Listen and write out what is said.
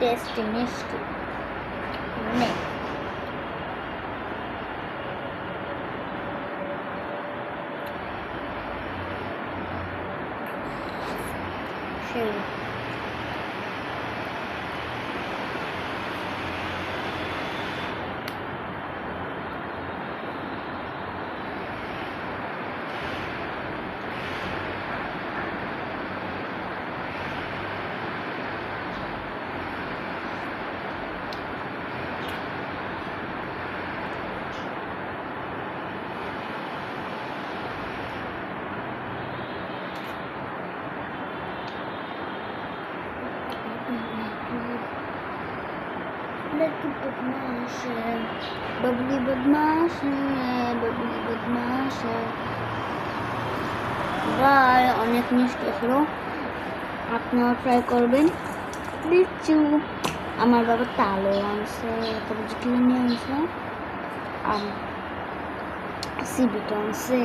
tasty মিষ্টি অনেক সেই बदमाश है बबली बदमाश है बबली बदमाश है বাই অনেক মিষ্টি হলো আপনারা ট্রাই করবেন লিচু আমার বাবা তালও আনছে তারপর জিকিলে নিয়ে আনছে আর সিবিটা আনছে